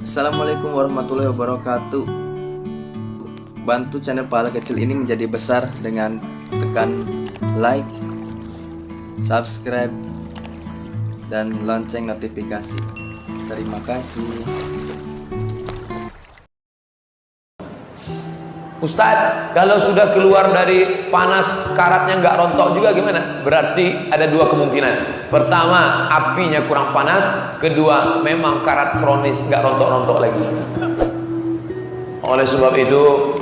Assalamualaikum warahmatullahi wabarakatuh. Bantu channel Pahala Kecil ini menjadi besar dengan tekan like, subscribe, dan lonceng notifikasi. Terima kasih. Ustadz, kalau sudah keluar dari panas karatnya nggak rontok juga gimana? Berarti ada dua kemungkinan. Pertama, apinya kurang panas. Kedua, memang karat kronis nggak rontok-rontok lagi. Oleh sebab itu,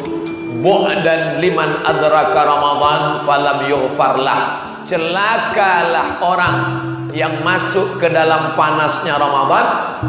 bu'dan liman adraka Ramadan falam yughfarlah. Celakalah orang yang masuk ke dalam panasnya Ramadan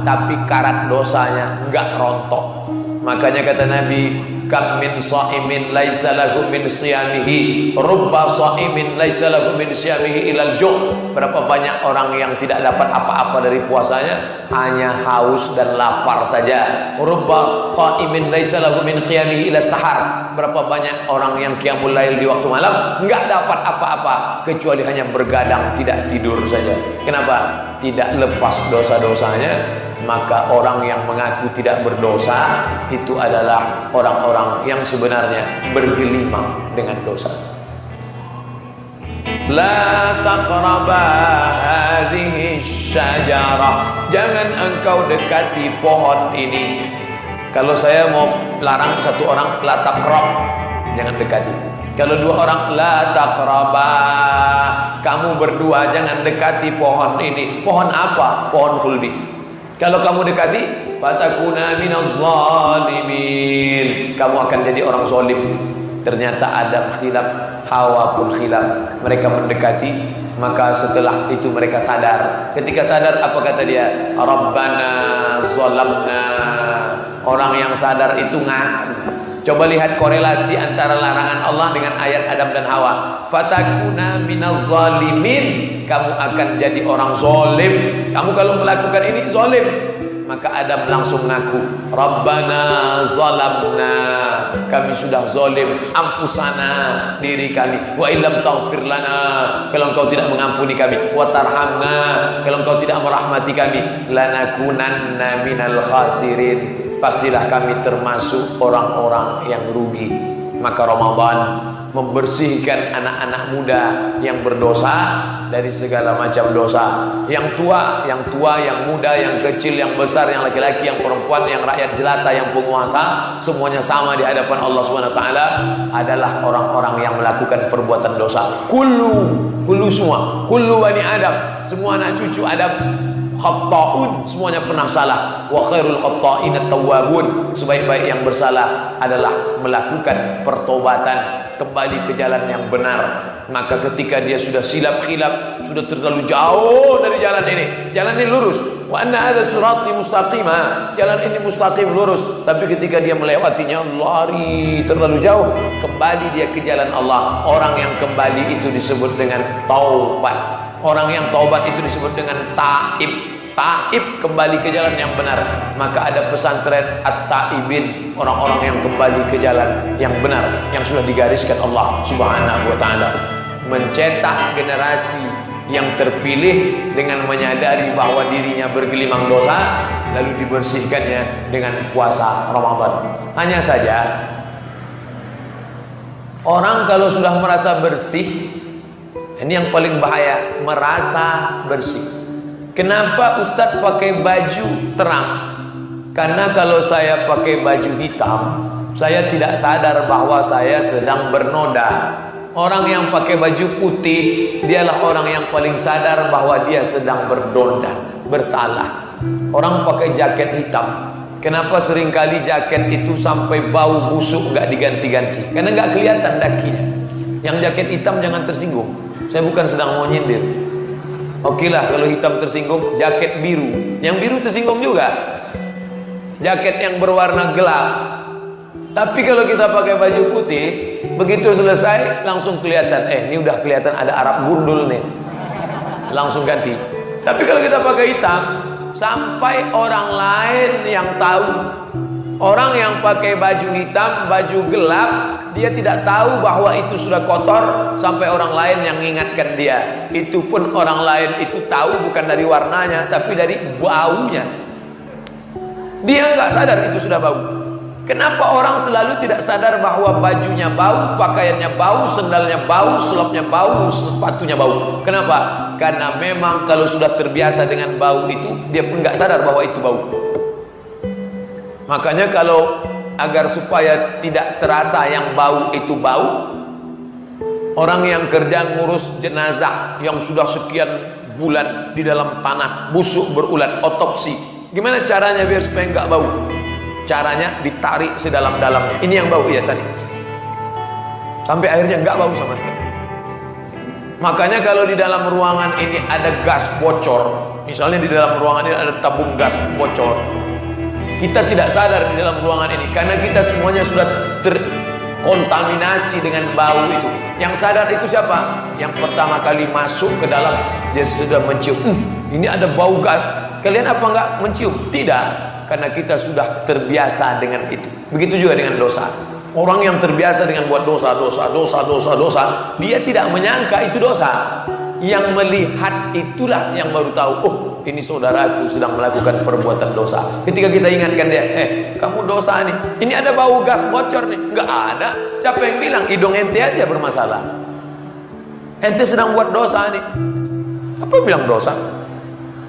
tapi karat dosanya nggak rontok. Makanya kata Nabi, kam min shaimin laisa lahu min siyamihi rubba shaimin laisa lahu min siyamihi ilal ju'. Berapa banyak orang yang tidak dapat apa-apa dari puasanya, hanya haus dan lapar saja. Rubba qaimin laisa lahu min qiyamihi ila sahar. Berapa banyak orang yang qiyamul lail di waktu malam enggak dapat apa-apa kecuali hanya bergadang tidak tidur saja. Kenapa? Tidak lepas dosa-dosanya. Maka orang yang mengaku tidak berdosa itu adalah orang-orang yang sebenarnya bergelimang dengan dosa. La taqraba hadhihi syajarah. Jangan engkau dekati pohon ini. Kalau saya mau larang satu orang, la taqrab, jangan dekati. Kalau dua orang, la taqraba, kamu berdua jangan dekati pohon ini. Pohon apa? Pohon khuldi. Kalau kamu dekati, fatakuna minaz zalimin, kamu akan jadi orang zalim. Ternyata Adam khilaf, Hawa pun khilaf. Mereka mendekati, maka setelah itu mereka sadar. Ketika sadar, apa kata dia? Rabbana zalamna. Orang yang sadar itu ngaku. Coba lihat korelasi antara larangan Allah dengan ayat Adam dan Hawa. Fatakuna minaz zalimin, kamu akan jadi orang zalim. Kamu kalau melakukan ini zalim. Maka Adam langsung ngaku, Rabbana zalamna, kami sudah zalim anfusana, diri kami. Wa illam taghfir lana, kalau engkau tidak mengampuni kami. Wa tarhamna, kalau engkau tidak merahmati kami. Lanakunanna minal khasirin, pastilah kami termasuk orang-orang yang rugi. Maka Ramadan membersihkan anak-anak muda yang berdosa dari segala macam dosa. Yang tua, yang muda, yang kecil, yang besar, yang laki-laki, yang perempuan, yang rakyat jelata, yang penguasa, semuanya sama di hadapan Allah Subhanahu wa taala adalah orang-orang yang melakukan perbuatan dosa. Kullu semua, kullu bani Adam, semua anak cucu Adam khatta'un, semuanya pernah salah. Wa khairul khatta'in at-tawwabun, sebaik-baik yang bersalah adalah melakukan pertobatan, kembali ke jalan yang benar. Maka ketika dia sudah silap khilaf, sudah terlalu jauh dari jalan ini lurus. Wa anna hadza sirati mustaqima, jalan ini mustaqim lurus. Tapi ketika dia melewatinya lari terlalu jauh, kembali dia ke jalan Allah. Orang yang kembali itu disebut dengan taubat. Orang yang taubat itu disebut dengan taib. Taib, kembali ke jalan yang benar. Maka ada pesantren At-Taibin, orang-orang yang kembali ke jalan yang benar, yang sudah digariskan Allah Subhanahu wa ta'ala. Mencetak generasi yang terpilih dengan menyadari bahwa dirinya bergelimang dosa, lalu dibersihkannya dengan puasa Ramadan. Hanya saja, orang kalau sudah merasa bersih, ini yang paling bahaya, merasa bersih. Kenapa Ustadz pakai baju terang? Karena kalau saya pakai baju hitam, saya tidak sadar bahwa saya sedang bernoda. Orang yang pakai baju putih, dialah orang yang paling sadar bahwa dia sedang bernoda, bersalah. Orang pakai jaket hitam, kenapa seringkali jaket itu sampai bau busuk nggak diganti-ganti? Karena nggak kelihatan dakinya. Yang jaket hitam jangan tersinggung. Saya bukan sedang mau nyindir. Oke lah kalau hitam tersinggung, jaket biru, yang biru tersinggung juga. Jaket yang berwarna gelap. Tapi kalau kita pakai baju putih, begitu selesai langsung kelihatan, ini udah kelihatan ada Arab gundul nih, langsung ganti. Tapi kalau kita pakai hitam, sampai orang lain yang tahu. Orang yang pakai baju hitam, baju gelap, dia tidak tahu bahwa itu sudah kotor sampai orang lain yang mengingatkan dia. Itu pun orang lain itu tahu bukan dari warnanya, tapi dari baunya. Dia nggak sadar itu sudah bau. Kenapa orang selalu tidak sadar bahwa bajunya bau, pakaiannya bau, sendalnya bau, selopnya bau, sepatunya bau? Kenapa? Karena memang kalau sudah terbiasa dengan bau itu, dia pun nggak sadar bahwa itu bau. Makanya kalau agar supaya tidak terasa yang bau itu bau, orang yang kerja ngurus jenazah yang sudah sekian bulan di dalam tanah, busuk berulat, otopsi, gimana caranya biar supaya nggak bau? Caranya ditarik sedalam-dalamnya. Ini yang bau ya tadi. Sampai akhirnya nggak bau sama sekali. Makanya kalau di dalam ruangan ini ada gas bocor, misalnya di dalam ruangan ini ada tabung gas bocor, kita tidak sadar di dalam ruangan ini karena kita semuanya sudah terkontaminasi dengan bau itu. Yang sadar itu siapa? Yang pertama kali masuk ke dalam, dia sudah mencium, ini ada bau gas. Kalian apa enggak mencium? Tidak. Karena kita sudah terbiasa dengan itu. Begitu juga dengan dosa. Orang yang terbiasa dengan buat dosa, dia tidak menyangka itu dosa. Yang melihat itulah yang baru tahu, oh ini saudaraku sedang melakukan perbuatan dosa. Ketika kita ingatkan dia, kamu dosa nih, ini ada bau gas bocor nih. Enggak ada. Siapa yang bilang? Hidung ente aja bermasalah. Ente sedang buat dosa nih. Apa bilang dosa?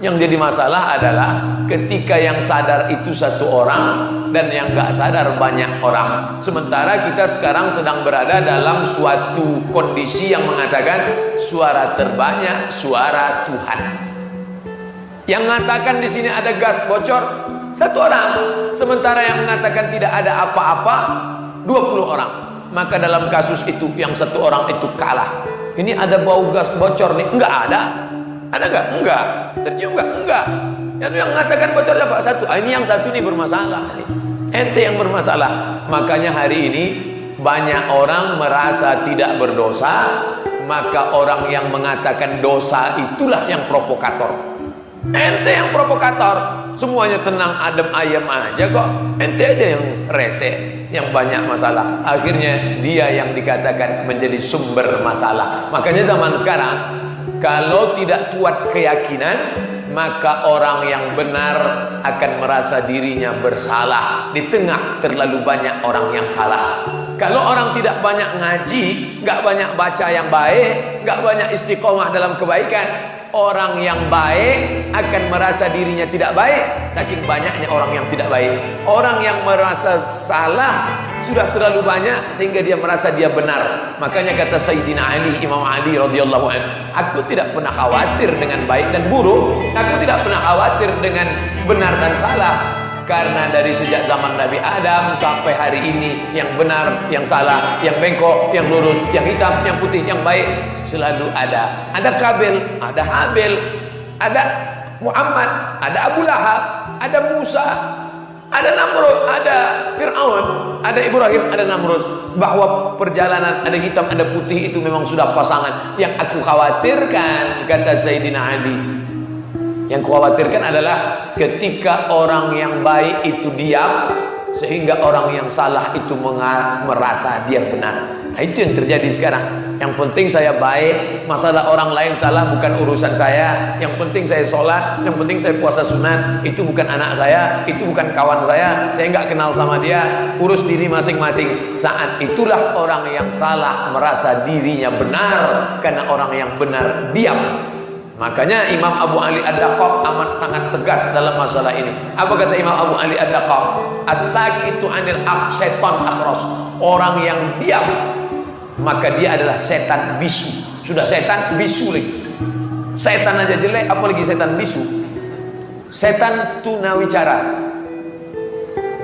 Yang jadi masalah adalah ketika yang sadar itu satu orang dan yang nggak sadar banyak orang. Sementara kita sekarang sedang berada dalam suatu kondisi yang mengatakan suara terbanyak suara Tuhan. Yang mengatakan di sini ada gas bocor satu orang, sementara yang mengatakan tidak ada apa-apa 20 orang. Maka dalam kasus itu yang satu orang itu kalah. Ini ada bau gas bocor nih, enggak ada. Ada enggak? Enggak. Tercium enggak? Enggak. Yang mengatakan bocor siapa? Satu. Ini yang satu nih bermasalah. Ente yang bermasalah. Makanya hari ini banyak orang merasa tidak berdosa, maka orang yang mengatakan dosa itulah yang provokator. Ente yang provokator. Semuanya tenang, adem ayam aja kok. Ente aja yang rese, yang banyak masalah. Akhirnya dia yang dikatakan menjadi sumber masalah. Makanya zaman sekarang kalau tidak kuat keyakinan, maka orang yang benar akan merasa dirinya bersalah di tengah terlalu banyak orang yang salah. Kalau orang tidak banyak ngaji, nggak banyak baca yang baik, nggak banyak istiqomah dalam kebaikan, orang yang baik akan merasa dirinya tidak baik saking banyaknya orang yang tidak baik. Orang yang merasa salah sudah terlalu banyak sehingga dia merasa dia benar. Makanya kata Sayyidina Ali, Imam Ali radhiyallahu anhu, aku tidak pernah khawatir dengan baik dan buruk, aku tidak pernah khawatir dengan benar dan salah, karena dari sejak zaman Nabi Adam sampai hari ini, yang benar, yang salah, yang bengkok, yang lurus, yang hitam, yang putih, yang baik selalu ada. Ada Kabil, ada Habil, ada Muhammad, ada Abu Lahab, ada Musa, ada Namrud, ada Fir'aun, ada Ibrahim, ada Namrud. Bahwa perjalanan ada hitam, ada putih itu memang sudah pasangan. Yang aku khawatirkan, kata Sayyidina Ali, yang kukhawatirkan adalah ketika orang yang baik itu diam sehingga orang yang salah itu merasa dia benar. Nah, itu yang terjadi sekarang. Yang penting saya baik, masalah orang lain salah bukan urusan saya. Yang penting saya sholat, yang penting saya puasa sunat. Itu bukan anak saya, itu bukan kawan saya nggak kenal sama dia. Urus diri masing-masing. Saat itulah orang yang salah merasa dirinya benar, karena orang yang benar diam. Makanya Imam Abu Ali Ad-Daqqaq amat sangat tegas dalam masalah ini. Apa kata Imam Abu Ali Ad-Daqqaq? As-sakitu anil syaitan akhras. Orang yang diam, maka dia adalah setan bisu. Sudah setan bisu lagi. Setan aja jelek, apalagi setan bisu. Setan tunawicara.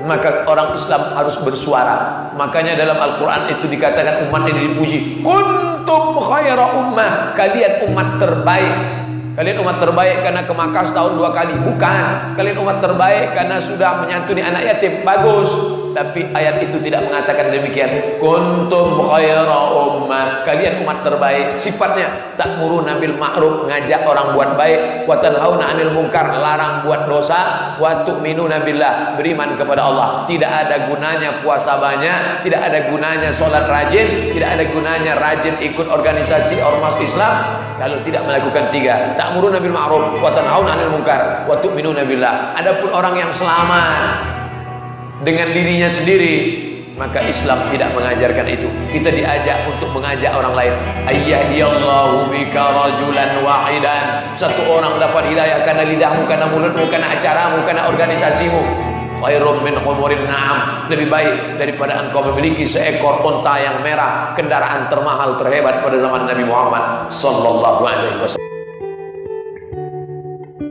Maka orang Islam harus bersuara. Makanya dalam Al-Quran itu dikatakan umat ini dipuji, kuntum khaira ummah, kalian umat terbaik. Kalian umat terbaik karena ke Makkah setahun 2 kali? Bukan. Kalian umat terbaik karena sudah menyantuni anak yatim? Bagus. Tapi ayat itu tidak mengatakan demikian. Kuntum khaira ummah, kalian umat terbaik. Sifatnya ta'muruna bil ma'ruf, ngajak orang buat baik, wa tanhauna 'anil munkar, larang buat dosa, wa tu'minuna billah, beriman kepada Allah. Tidak ada gunanya puasa banyak, tidak ada gunanya sholat rajin, tidak ada gunanya rajin ikut organisasi ormas Islam kalau tidak melakukan 3. Ta'muruna bil ma'ruf wa tanhauna 'anil munkar wa tu'minuna billah. Adapun orang yang selamat dengan dirinya sendiri, maka Islam tidak mengajarkan itu. Kita diajak untuk mengajak orang lain. Ayyahdiyallahu bika rajulan wahidan. Satu orang dapat hidayah karena lidahmu, karena mulutmu, karena acaramu, karena organisasimu. Khairum min humurin na'am. Lebih baik daripada engkau memiliki seekor unta yang merah, kendaraan termahal terhebat pada zaman Nabi Muhammad sallallahu alaihi wasallam.